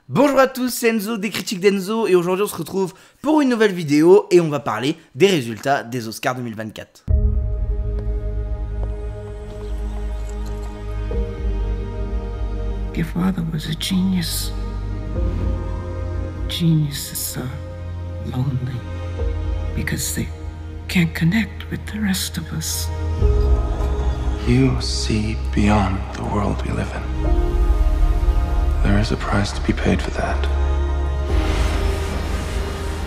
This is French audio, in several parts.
Bonjour à tous, c'est Enzo des Critiques d'Enzo et aujourd'hui on se retrouve pour une nouvelle vidéo et on va parler des résultats des Oscars 2024. Your father was a genius. Geniuses are lonely because they can't connect with the rest of us. You see beyond the world we live in. There is a price to be paid for that.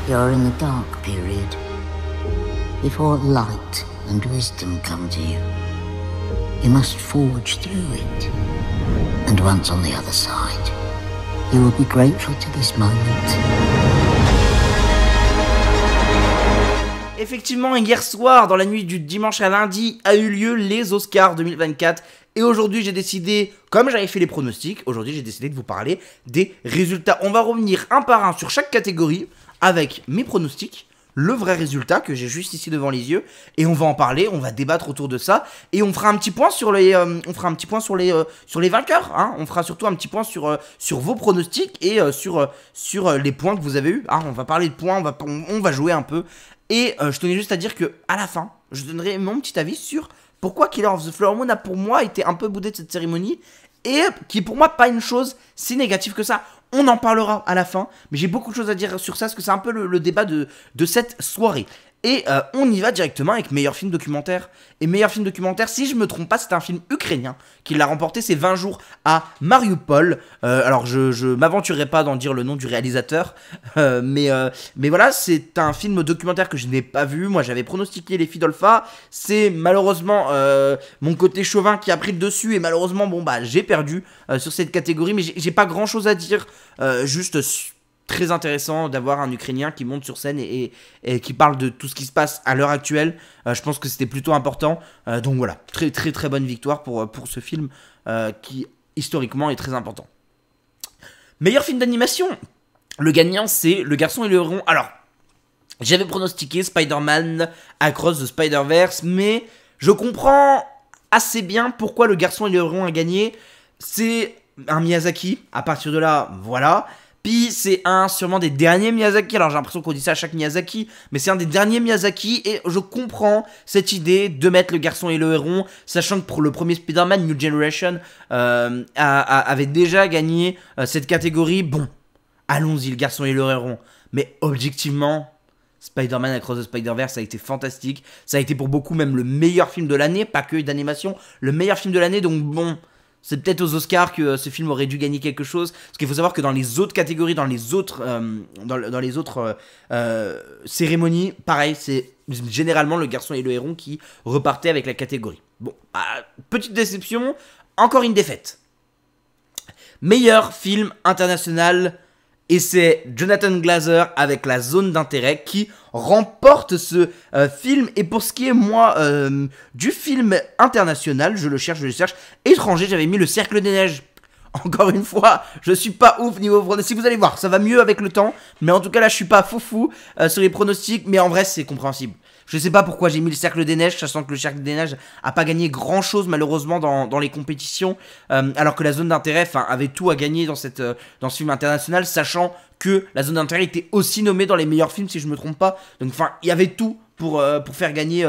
You're in the dark period, before light and wisdom come to you. You must forge through it. And once on the other side, you will be grateful to this moment. Effectivement, hier soir, dans la nuit du dimanche à lundi, a eu lieu les Oscars 2024. Et aujourd'hui, j'ai décidé, comme j'avais fait les pronostics, aujourd'hui j'ai décidé de vous parler des résultats. On va revenir un par un sur chaque catégorie avec mes pronostics, le vrai résultat que j'ai juste ici devant les yeux, et on va en parler, on va débattre autour de ça, et on fera un petit point sur les, sur les vainqueurs, hein. On fera surtout un petit point sur vos pronostics et sur les points que vous avez eu. Hein. On va parler de points, on va jouer un peu, et je tenais juste à dire que à la fin, je donnerai mon petit avis sur pourquoi Killers of the Flower Moon a pour moi été un peu boudé de cette cérémonie et qui est pour moi pas une chose si négative que ça. On en parlera à la fin, mais j'ai beaucoup de choses à dire sur ça parce que c'est un peu le débat de cette soirée. Et on y va directement avec meilleur film documentaire. Et meilleur film documentaire, si je me trompe pas, c'est un film ukrainien qui l'a remporté, c'est 20 jours à Mariupol. Alors je m'aventurerai pas d'en dire le nom du réalisateur, mais voilà, c'est un film documentaire que je n'ai pas vu. Moi j'avais pronostiqué Les Fidolfa, c'est malheureusement mon côté chauvin qui a pris le dessus et malheureusement bon bah j'ai perdu sur cette catégorie, mais j'ai pas grand chose à dire, juste très intéressant d'avoir un Ukrainien qui monte sur scène et qui parle de tout ce qui se passe à l'heure actuelle. Je pense que c'était plutôt important. Donc voilà, très bonne victoire pour ce film qui historiquement est très important. Meilleur film d'animation, le gagnant c'est Le Garçon et le Héron. Alors, j'avais pronostiqué Spider-Man Across the Spider-Verse, mais je comprends assez bien pourquoi Le Garçon et le Héron a gagné. C'est un Miyazaki, à partir de là, voilà. Puis c'est sûrement des derniers Miyazaki, alors j'ai l'impression qu'on dit ça à chaque Miyazaki, mais c'est un des derniers Miyazaki, et je comprends cette idée de mettre Le Garçon et le Héron, sachant que pour le premier Spider-Man, New Generation, avait déjà gagné cette catégorie. Bon, allons-y, Le Garçon et le Héron, mais objectivement, Spider-Man Across the Spider-Verse, ça a été fantastique, ça a été pour beaucoup même le meilleur film de l'année, pas que d'animation, le meilleur film de l'année, donc bon... C'est peut-être aux Oscars que ce film aurait dû gagner quelque chose. Parce qu'il faut savoir que dans les autres catégories, dans les autres cérémonies, pareil, c'est généralement Le Garçon et le Héron qui repartait avec la catégorie. Bon, petite déception, encore une défaite. Meilleur film international, et c'est Jonathan Glazer avec La Zone d'intérêt qui remporte ce film. Et pour ce qui est, moi, du film international, je le cherche, étranger, j'avais mis Le Cercle des Neiges. Encore une fois, je suis pas ouf niveau pronostic. Vous allez voir, ça va mieux avec le temps. Mais en tout cas, là, je suis pas foufou sur les pronostics. Mais en vrai, c'est compréhensible. Je sais pas pourquoi j'ai mis Le Cercle des Neiges, sachant que Le Cercle des Neiges a pas gagné grand chose malheureusement dans les compétitions, alors que La Zone d'intérêt avait tout à gagner dans ce film international, sachant que La Zone d'intérêt était aussi nommée dans les meilleurs films si je me trompe pas. Donc enfin, il y avait tout pour faire gagner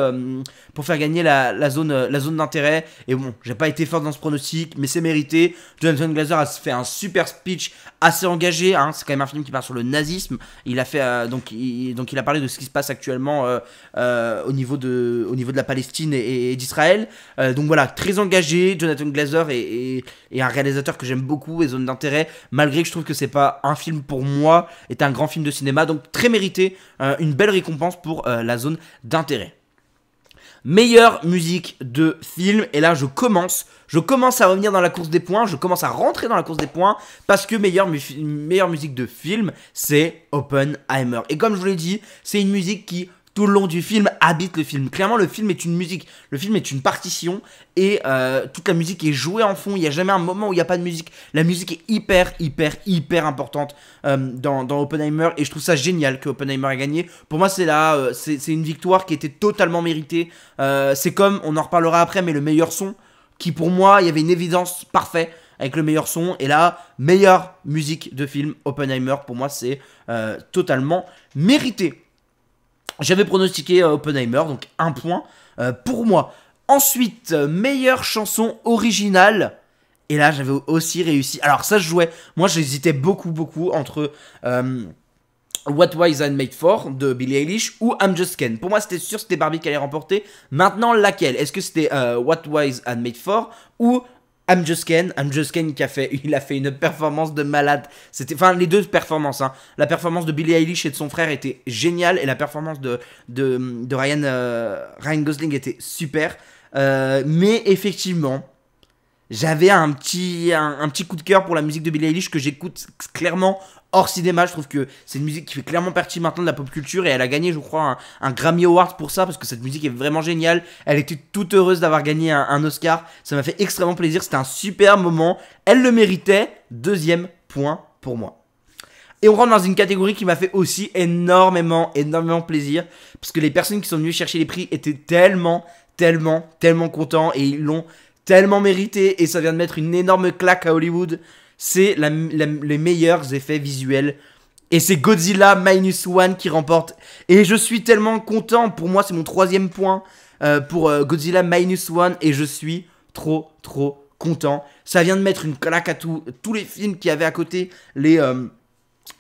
la zone d'intérêt. Et bon, j'ai pas été fort dans ce pronostic, mais c'est mérité. Jonathan Glazer a fait un super speech assez engagé, hein. C'est quand même un film qui parle sur le nazisme. Il a fait donc il a parlé de ce qui se passe actuellement au niveau de la Palestine et d'Israël. Donc voilà, très engagé. Jonathan Glazer est un réalisateur que j'aime beaucoup. Et Zone d'intérêt, malgré que je trouve que c'est pas un film pour moi, est un grand film de cinéma. Donc très mérité, une belle récompense pour La Zone d'intérêt. Meilleure musique de film, et là je commence à revenir dans la course des points, je commence à rentrer dans la course des points, parce que meilleure musique de film, c'est Oppenheimer. Et comme je vous l'ai dit, c'est une musique qui tout le long du film habite le film. Clairement, le film est une musique, le film est une partition, et toute la musique est jouée en fond. Il n'y a jamais un moment où il n'y a pas de musique. La musique est hyper importante dans Oppenheimer, et je trouve ça génial que Oppenheimer ait gagné. Pour moi, c'est une victoire qui était totalement méritée. C'est comme, on en reparlera après, mais le meilleur son, qui pour moi, il y avait une évidence parfaite. avec le meilleur son. Et là, meilleure musique de film, Oppenheimer. Pour moi, c'est totalement mérité. J'avais pronostiqué Oppenheimer, donc 1 point pour moi. Ensuite, meilleure chanson originale. Et là, j'avais aussi réussi. Alors ça, je jouais. Moi, j'hésitais beaucoup entre What Was I Made For de Billie Eilish ou I'm Just Ken. Pour moi, c'était sûr, c'était Barbie qui allait remporter. Maintenant, laquelle? Est-ce que c'était What Was I Made For ou I'm Just Ken? I'm Just Ken il a fait une performance de malade. C'était, enfin, les deux performances. Hein. La performance de Billie Eilish et de son frère était géniale et la performance de Ryan Gosling était super. Mais effectivement, j'avais un petit coup de cœur pour la musique de Billie Eilish que j'écoute clairement hors cinéma. Je trouve que c'est une musique qui fait clairement partie maintenant de la pop culture et elle a gagné, je crois, un Grammy Award pour ça parce que cette musique est vraiment géniale. Elle était toute heureuse d'avoir gagné un Oscar. Ça m'a fait extrêmement plaisir. C'était un super moment. Elle le méritait. 2e point pour moi. Et on rentre dans une catégorie qui m'a fait aussi énormément plaisir parce que les personnes qui sont venues chercher les prix étaient tellement contents et ils l'ont tellement mérité et ça vient de mettre une énorme claque à Hollywood. C'est les meilleurs effets visuels. Et c'est Godzilla Minus One qui remporte. Et je suis tellement content. Pour moi, c'est mon 3e point pour Godzilla Minus One. Et je suis trop content. Ça vient de mettre une claque à tous les films qu'il y avait à côté. Les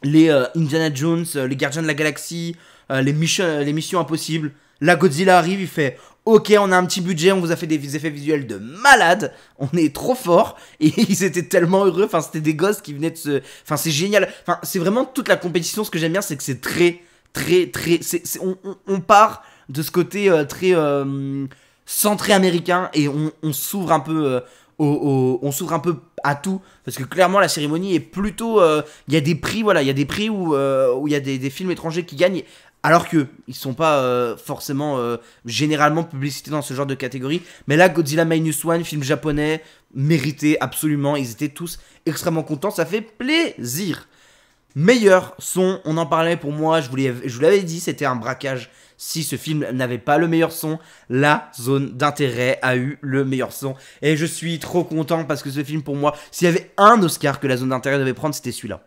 Indiana Jones, les Gardiens de la Galaxie, les Missions Impossibles. Là, Godzilla arrive, il fait... Ok, on a un petit budget, on vous a fait des effets visuels de malade, on est trop fort, et ils étaient tellement heureux, enfin c'était des gosses qui venaient de se... Enfin c'est génial, enfin c'est vraiment toute la compétition, ce que j'aime bien c'est que c'est très... On part de ce côté très centré américain, et on s'ouvre un peu... on s'ouvre un peu à tout parce que clairement la cérémonie est plutôt il y a des prix, voilà, il y a des prix où il y a des films étrangers qui gagnent alors que ils sont pas forcément généralement publicités dans ce genre de catégorie. Mais là, Godzilla Minus One, film japonais, mérité absolument. Ils étaient tous extrêmement contents, ça fait plaisir. Meilleur son, on en parlait pour moi, je vous l'avais dit, c'était un braquage. Si ce film n'avait pas le meilleur son, la zone d'intérêt a eu le meilleur son. Et je suis trop content parce que ce film, pour moi, s'il y avait un Oscar que la zone d'intérêt devait prendre, c'était celui-là.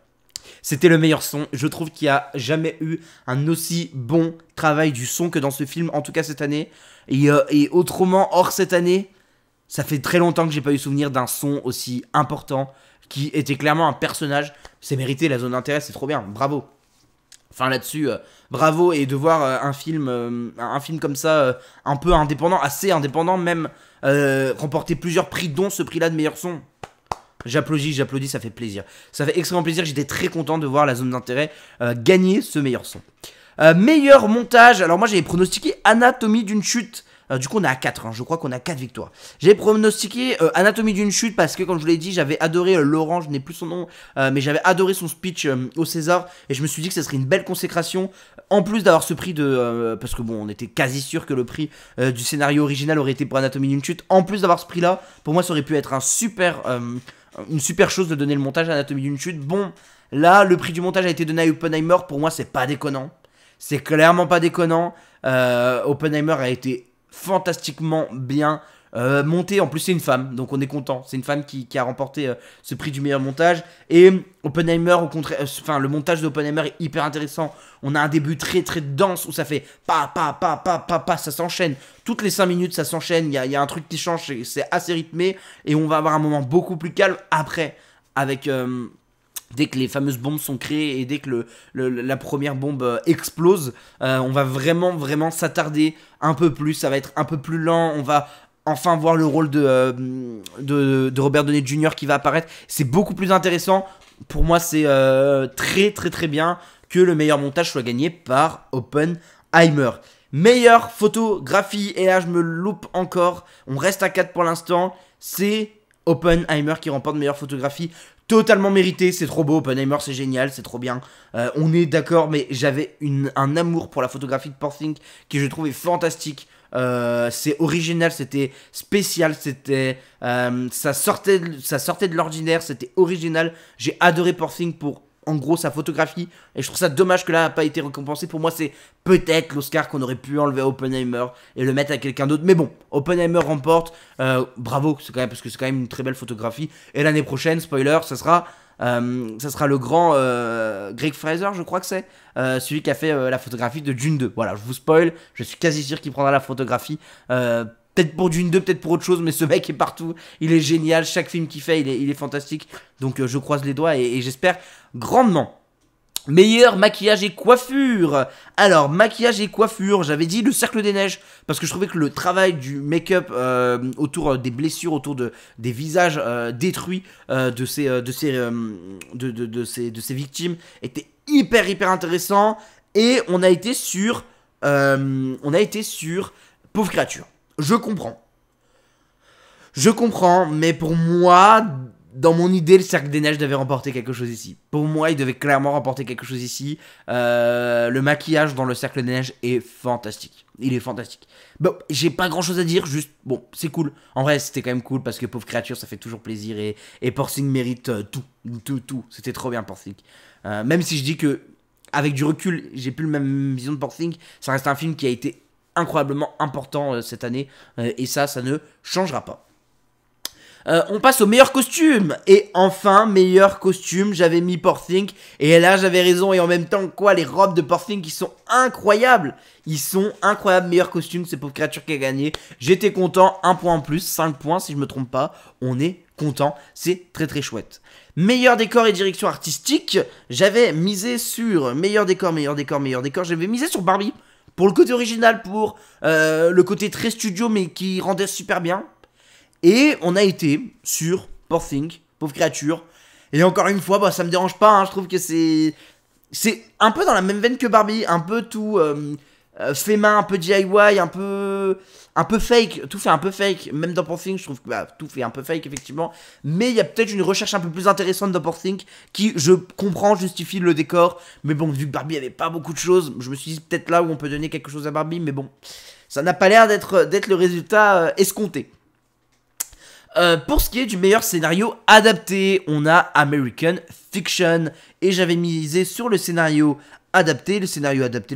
C'était le meilleur son. Je trouve qu'il n'y a jamais eu un aussi bon travail du son que dans ce film, en tout cas cette année. Et autrement, hors cette année, ça fait très longtemps que j'ai pas eu souvenir d'un son aussi important qui était clairement un personnage. C'est mérité, la zone d'intérêt, c'est trop bien. Bravo. Enfin là-dessus, bravo. Et de voir un film comme ça, un peu indépendant, assez indépendant même, remporter plusieurs prix, dont ce prix-là de meilleur son. J'applaudis, ça fait plaisir. Ça fait extrêmement plaisir, j'étais très content de voir la zone d'intérêt gagner ce meilleur son. Meilleur montage, alors moi j'avais pronostiqué Anatomie d'une chute. Du coup on est à 4, hein, je crois qu'on a 4 victoires. J'avais pronostiqué Anatomie d'une chute parce que comme je vous l'ai dit, j'avais adoré Laurent, je n'ai plus son nom, mais j'avais adoré son speech au César. Et je me suis dit que ce serait une belle consécration. En plus d'avoir ce prix de... parce que bon, on était quasi sûr que le prix du scénario original aurait été pour Anatomie d'une chute. En plus d'avoir ce prix là, pour moi ça aurait pu être une super chose de donner le montage à Anatomie d'une chute. Bon, là, le prix du montage a été donné à Oppenheimer. Pour moi, c'est pas déconnant. C'est clairement pas déconnant. Oppenheimer a été fantastiquement bien monté. En plus, c'est une femme, donc on est content. C'est une femme qui a remporté ce prix du meilleur montage. Et Oppenheimer, au contraire, enfin, le montage d'Oppenheimer est hyper intéressant. On a un début très dense où ça fait pa, ça s'enchaîne. Toutes les 5 minutes, ça s'enchaîne. Il y a un truc qui change, c'est assez rythmé. Et on va avoir un moment beaucoup plus calme après, avec... dès que les fameuses bombes sont créées et dès que la première bombe explose, on va vraiment s'attarder un peu plus. Ça va être un peu plus lent. On va enfin voir le rôle de Robert Downey Jr. qui va apparaître. C'est beaucoup plus intéressant. Pour moi, c'est très bien que le meilleur montage soit gagné par Oppenheimer. Meilleure photographie, et là je me loupe encore. On reste à 4 pour l'instant. C'est Oppenheimer qui remporte meilleure photographie. Totalement mérité, c'est trop beau, Oppenheimer c'est génial, c'est trop bien. On est d'accord, mais j'avais un amour pour la photographie de Poor Things qui je trouvais fantastique. C'est original, c'était spécial, ça sortait de l'ordinaire, c'était original. J'ai adoré Poor Things pour en gros sa photographie, et je trouve ça dommage que là n'a pas été récompensé. Pour moi c'est peut-être l'Oscar qu'on aurait pu enlever à Oppenheimer et le mettre à quelqu'un d'autre, mais bon, Oppenheimer remporte, bravo, c'est quand même, parce que c'est quand même une très belle photographie, et l'année prochaine, spoiler, ça sera le grand Greg Fraser, je crois que c'est, celui qui a fait la photographie de Dune 2. Voilà, je vous spoil, je suis quasi sûr qu'il prendra la photographie. Peut-être pour Dune 2, peut-être pour autre chose, mais ce mec est partout, il est génial, chaque film qu'il fait, il est fantastique. Donc je croise les doigts et j'espère grandement. Meilleur maquillage et coiffure. Alors, maquillage et coiffure, j'avais dit le Cercle des Neiges, parce que je trouvais que le travail du make-up autour des blessures, autour des visages détruits de ces victimes était hyper intéressant. Et on a été sur Pauvre Créature. Je comprends, mais pour moi, dans mon idée, le Cercle des Neiges devait remporter quelque chose ici. Pour moi, il devait clairement remporter quelque chose ici. Le maquillage dans le Cercle des Neiges est fantastique. Il est fantastique. Bon, j'ai pas grand chose à dire, juste, bon, c'est cool. En vrai, c'était quand même cool parce que Pauvre Créature, ça fait toujours plaisir et Poor Things mérite tout. C'était trop bien, Poor Things. Même si je dis que, avec du recul, j'ai plus la même vision de Poor Things, ça reste un film qui a été incroyablement important cette année, et ça ne changera pas. On passe au meilleur costume. Et enfin, meilleur costume, j'avais mis Poor Things. Et là, j'avais raison. Et en même temps, quoi, les robes de Poor Things, ils sont incroyables. Ils sont incroyables. Meilleur costume, c'est Pauvre Créature qui a gagné. J'étais content. 1 point en plus, 5 points si je me trompe pas. On est content. C'est très chouette. Meilleur décor et direction artistique, j'avais misé sur meilleur décor. J'avais misé sur Barbie. Pour le côté original, pour le côté très studio, mais qui rendait super bien. Et on a été sur Poor Things, Pauvre Créature. Et encore une fois, bah, ça me dérange pas, hein, je trouve que c'est un peu dans la même veine que Barbie, un peu tout fait main, un peu DIY, un peu fake, tout fait un peu fake. Même dans Poor Things, je trouve que bah, tout fait un peu fake, effectivement. Mais il y a peut-être une recherche un peu plus intéressante dans Poor Things qui, je comprends, justifie le décor. Mais bon, vu que Barbie avait pas beaucoup de choses, je me suis dit peut-être là où on peut donner quelque chose à Barbie. Mais bon, ça n'a pas l'air d'être le résultat escompté. Pour ce qui est du meilleur scénario adapté, on a American Fiction. Et j'avais misé sur le scénario adapté. Le scénario adapté,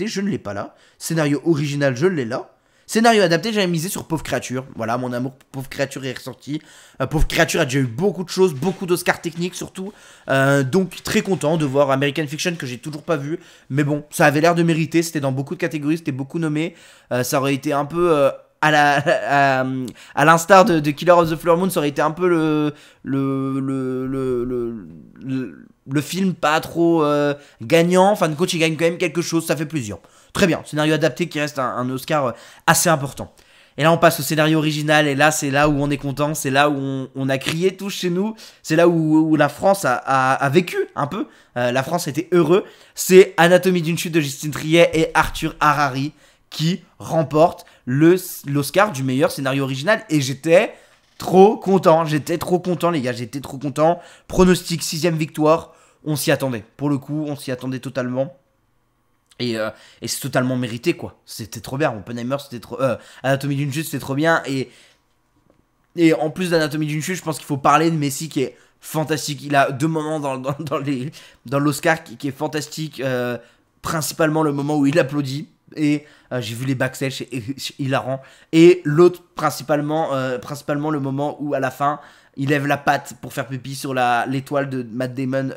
je ne l'ai pas là. Scénario original, je l'ai là. Scénario adapté, j'avais misé sur Pauvre Créature. Voilà, mon amour pour Pauvre Créature est ressorti. Pauvre Créature a déjà eu beaucoup de choses, beaucoup d'Oscars techniques surtout. Donc très content de voir American Fiction que j'ai toujours pas vu. Mais bon, ça avait l'air de mériter. C'était dans beaucoup de catégories, c'était beaucoup nommé. Ça aurait été un peu... à l'instar de Killer of the Flower Moon, ça aurait été un peu le film pas trop gagnant. Enfin, coach, il gagne quand même quelque chose, ça fait plaisir. Très bien, scénario adapté qui reste un Oscar assez important. Et là, on passe au scénario original, et là, c'est là où on est content, c'est là où on a crié tous chez nous, c'est là où la France a vécu un peu. La France était heureux. C'est Anatomie d'une chute de Justine Triet et Arthur Harari qui remporte l'Oscar du meilleur scénario original. Et j'étais trop content, les gars, j'étais trop content. Pronostic 6ème victoire, on s'y attendait. Pour le coup, on s'y attendait totalement. Et c'est totalement mérité, quoi. C'était trop bien. Oppenheimer, c'était trop... Anatomie d'une chute, c'était trop bien. Et en plus d'Anatomie d'une chute, je pense qu'il faut parler de Messi qui est fantastique. Il a 2 moments dans l'Oscar qui est fantastique. Principalement le moment où il applaudit. Et j'ai vu les backstage, c'est hilarant. Et l'autre, principalement le moment où à la fin, il lève la patte pour faire pipi sur l'étoile de Matt Damon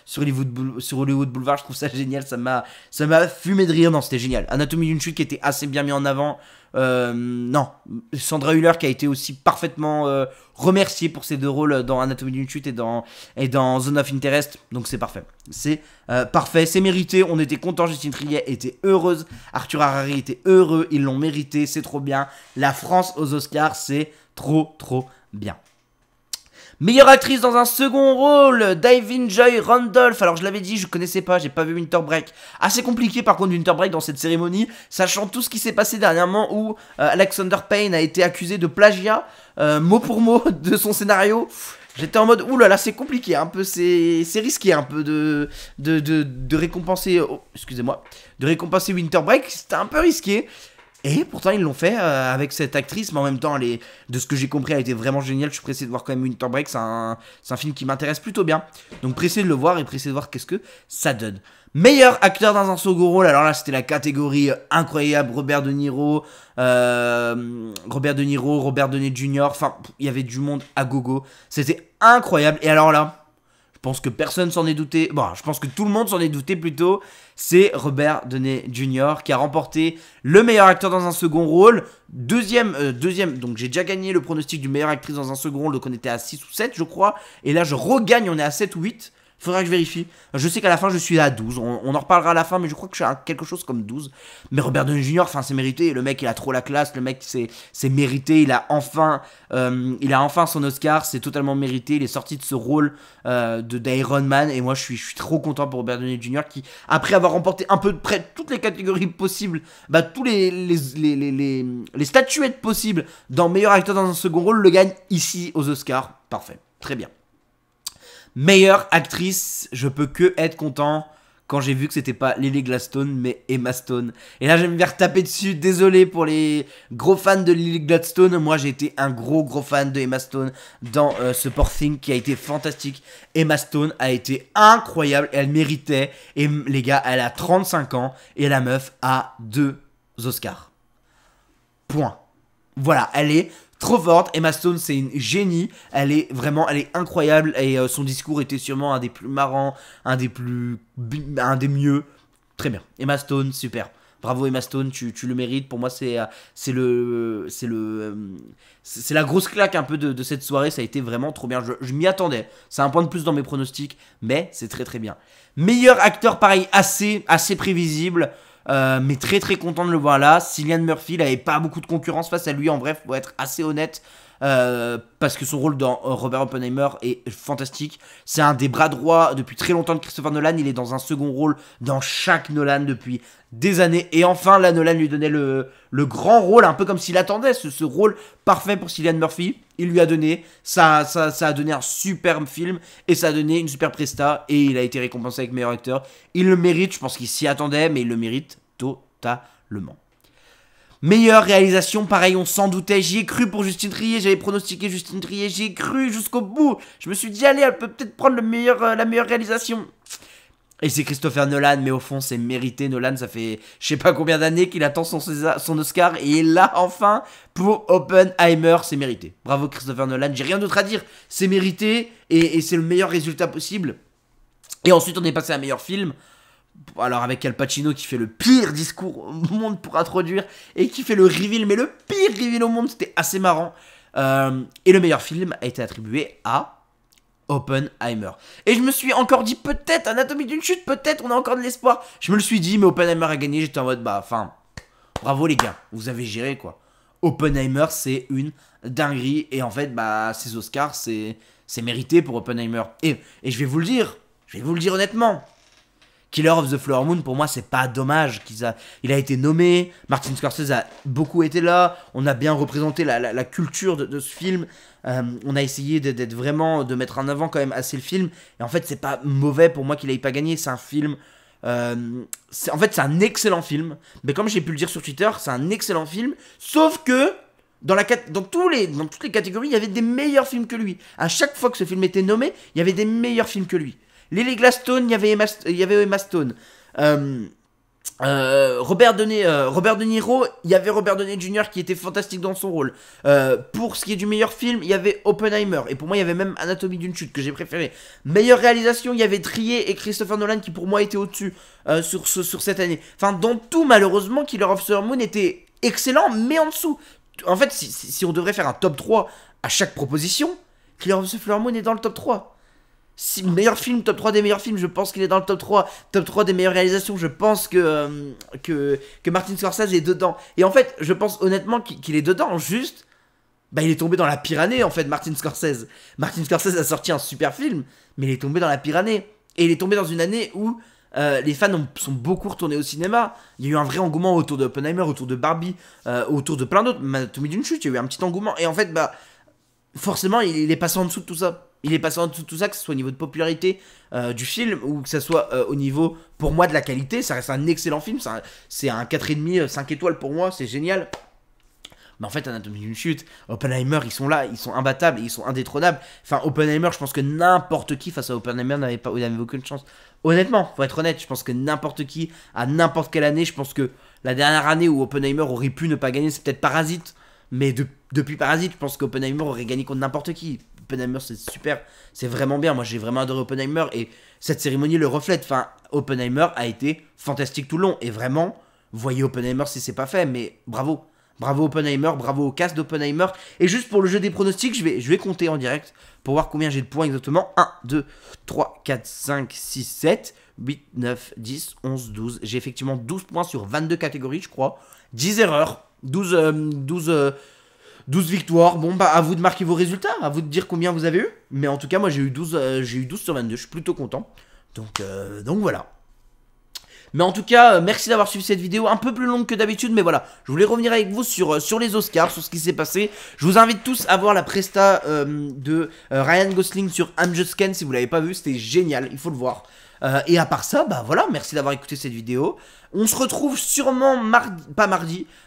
sur Hollywood Boulevard. Je trouve ça génial, ça m'a fumé de rire. Non, c'était génial. Anatomie d'une chute qui était assez bien mis en avant. Non, Sandra Hüller qui a été aussi parfaitement remerciée pour ses 2 rôles dans Anatomie d'une chute et dans Zone of Interest. Donc c'est parfait. C'est parfait, c'est mérité. On était contents, Justine Triet était heureuse, Arthur Harari était heureux, ils l'ont mérité, c'est trop bien. La France aux Oscars, c'est trop bien. Meilleure actrice dans un second rôle, Da'Vine Joy Randolph. Alors je l'avais dit, je connaissais pas, j'ai pas vu Winter Break. Assez compliqué par contre Winter Break dans cette cérémonie, sachant tout ce qui s'est passé dernièrement où Alexander Payne a été accusé de plagiat, mot pour mot de son scénario. J'étais en mode, oulala, c'est compliqué, un peu, c'est risqué un peu de récompenser, de récompenser Winter Break, c'était un peu risqué. Et pourtant ils l'ont fait avec cette actrice, mais en même temps, de ce que j'ai compris, elle était vraiment géniale. Je suis pressé de voir quand même Winter Break, c'est un film qui m'intéresse plutôt bien. Donc pressé de le voir et pressé de voir qu'est-ce que ça donne. Meilleur acteur dans un second rôle, alors là c'était la catégorie incroyable, Robert De Niro, Robert Downey Jr., enfin il y avait du monde à gogo, c'était incroyable. Et alors là, je pense que personne s'en est douté, bon je pense que tout le monde s'en est douté plutôt, c'est Robert Downey Jr. qui a remporté le meilleur acteur dans un second rôle, deuxième, donc j'ai déjà gagné le pronostic du meilleure actrice dans un second rôle, donc on était à 6 ou 7 je crois, et là je regagne, on est à 7 ou 8. Faudra que je vérifie. Je sais qu'à la fin, je suis à 12. On en reparlera à la fin, mais je crois que je suis à quelque chose comme 12. Mais Robert Downey Jr., enfin, c'est mérité. Le mec, il a trop la classe. Le mec, c'est mérité. Il a enfin son Oscar. C'est totalement mérité. Il est sorti de ce rôle d'Iron Man. Et moi, je suis trop content pour Robert Downey Jr. qui, après avoir remporté un peu de près toutes les catégories possibles, bah, tous les statuettes possibles dans meilleur acteur dans un second rôle, le gagne ici aux Oscars. Parfait. Très bien. Meilleure actrice, je peux que être content quand j'ai vu que c'était pas Lily Gladstone mais Emma Stone. Et là, je vais me faire taper dessus, désolé pour les gros fans de Lily Gladstone. Moi, j'ai été un gros fan de Emma Stone dans ce Poor Things qui a été fantastique. Emma Stone a été incroyable, elle méritait. Et les gars, elle a 35 ans et la meuf a 2 Oscars. Point. Voilà, elle est trop forte. Emma Stone, c'est une génie. Elle est incroyable. Et son discours était sûrement un des plus marrants, un des mieux. Très bien. Emma Stone, super. Bravo Emma Stone, tu le mérites. Pour moi, c'est la grosse claque un peu de cette soirée. Ça a été vraiment trop bien. Je m'y attendais. C'est un point de plus dans mes pronostics, mais c'est très bien. Meilleur acteur, pareil, assez prévisible. Mais très content de le voir là. Cillian Murphy, il n'avait pas beaucoup de concurrence face à lui. En bref, faut être assez honnête, parce que son rôle dans Robert Oppenheimer est fantastique. C'est un des bras droits depuis très longtemps de Christopher Nolan. Il est dans un second rôle dans chaque Nolan depuis des années. Et enfin, là, Nolan lui donnait le grand rôle, un peu comme s'il attendait ce rôle parfait pour Cillian Murphy. Il lui a donné, ça a donné un superbe film et ça a donné une super presta et il a été récompensé avec meilleur acteur. Il le mérite, je pense qu'il s'y attendait, mais il le mérite totalement. Meilleure réalisation, pareil, on s'en doutait, j'y ai cru pour Justine Triet, j'avais pronostiqué Justine Triet, j'y ai cru jusqu'au bout. Je me suis dit, allez, elle peut peut-être prendre la meilleure réalisation. Et c'est Christopher Nolan, mais au fond, c'est mérité. Nolan, ça fait je sais pas combien d'années qu'il attend son Oscar. Et là, enfin, pour Oppenheimer, c'est mérité. Bravo Christopher Nolan, j'ai rien d'autre à dire. C'est mérité et c'est le meilleur résultat possible. Et ensuite, on est passé à meilleur film. Alors avec Al Pacino qui fait le pire discours au monde pour introduire et qui fait le reveal, mais le pire reveal au monde, c'était assez marrant. Et le meilleur film a été attribué à Oppenheimer. Et je me suis encore dit peut-être Anatomie d'une chute, peut-être on a encore de l'espoir. Je me le suis dit, mais Oppenheimer a gagné. J'étais en mode bravo les gars, vous avez géré quoi. Oppenheimer, c'est une dinguerie et en fait ces Oscars c'est mérité pour Oppenheimer. Et je vais vous le dire honnêtement. Killer of the Flower Moon, pour moi, c'est pas dommage il a été nommé. Martin Scorsese a beaucoup été là. On a bien représenté la culture de ce film. On a essayé d'être vraiment, de mettre en avant quand même assez le film. Et en fait, c'est pas mauvais pour moi qu'il ait pas gagné. C'est un film. C'est un excellent film. Mais comme j'ai pu le dire sur Twitter, c'est un excellent film. Sauf que dans toutes les catégories, il y avait des meilleurs films que lui. À chaque fois que ce film était nommé, il y avait des meilleurs films que lui. Lily Gladstone, il y avait Emma Stone. Robert De Niro, il y avait Robert Downey Jr. qui était fantastique dans son rôle. Pour ce qui est du meilleur film, il y avait Oppenheimer. Et pour moi, il y avait même Anatomie d'une chute que j'ai préféré. Meilleure réalisation, il y avait Trier et Christopher Nolan qui pour moi étaient au-dessus sur cette année. Enfin, dans tout, malheureusement, Killer of the Flower Moon était excellent, mais en dessous. En fait, si on devrait faire un top 3 à chaque proposition, Killer of the Flower Moon est dans le top 3. Si meilleur film, top 3 des meilleurs films, je pense qu'il est dans le top 3. Top 3 des meilleures réalisations, je pense que Martin Scorsese est dedans. Et en fait, je pense honnêtement qu'il est dedans, juste... il est tombé dans la pire année, en fait, Martin Scorsese. Martin Scorsese a sorti un super film, mais il est tombé dans la pire année. Et il est tombé dans une année où les fans sont beaucoup retournés au cinéma. Il y a eu un vrai engouement autour de Oppenheimer, autour de Barbie, autour de plein d'autres. Anatomie d'une chute, il y a eu un petit engouement. Et en fait, forcément, il est passé en dessous de tout ça. Il est passé en dessous de tout ça, que ce soit au niveau de popularité du film ou que ce soit au niveau, pour moi, de la qualité. Ça reste un excellent film. C'est un 4,5, 5 étoiles pour moi. C'est génial. Mais en fait, Anatomie d'une chute, Oppenheimer, ils sont là, ils sont imbattables, ils sont indétrônables. Enfin, Oppenheimer, je pense que n'importe qui face à Oppenheimer n'avait aucune chance. Honnêtement, faut être honnête, je pense que n'importe qui, à n'importe quelle année, je pense que la dernière année où Oppenheimer aurait pu ne pas gagner, c'est peut-être Parasite. Mais depuis Parasite, je pense qu'Oppenheimer aurait gagné contre n'importe qui. Oppenheimer, c'est super, c'est vraiment bien. Moi, j'ai vraiment adoré Oppenheimer et cette cérémonie le reflète. Enfin, Oppenheimer a été fantastique tout le long. Et vraiment, voyez Oppenheimer si c'est pas fait, mais bravo. Bravo Oppenheimer, bravo au cast d'Oppenheimer. Et juste pour le jeu des pronostics, je vais compter en direct pour voir combien j'ai de points exactement. 1, 2, 3, 4, 5, 6, 7, 8, 9, 10, 11, 12. J'ai effectivement 12 points sur 22 catégories, je crois. 10 erreurs, 12 victoires. Bon, bah à vous de marquer vos résultats, à vous de dire combien vous avez eu. Mais en tout cas, moi j'ai eu 12 sur 22, je suis plutôt content. Donc voilà. Mais en tout cas, merci d'avoir suivi cette vidéo, un peu plus longue que d'habitude, mais voilà, je voulais revenir avec vous sur les Oscars, sur ce qui s'est passé. Je vous invite tous à voir la presta de Ryan Gosling sur I'm Just Ken, si vous l'avez pas vu, c'était génial, il faut le voir. Et à part ça, bah voilà, merci d'avoir écouté cette vidéo. On se retrouve sûrement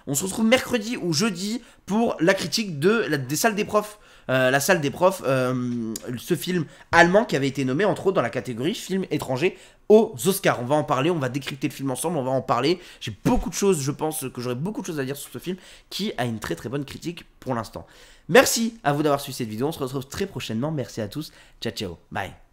on se retrouve mercredi ou jeudi pour la critique des salles des profs. La salle des profs, ce film allemand qui avait été nommé entre autres dans la catégorie film étranger aux Oscars. On va en parler, on va décrypter le film ensemble, on va en parler. J'ai beaucoup de choses, je pense que j'aurai beaucoup de choses à dire sur ce film qui a une très très bonne critique pour l'instant. Merci à vous d'avoir suivi cette vidéo, on se retrouve très prochainement, merci à tous, ciao ciao, bye.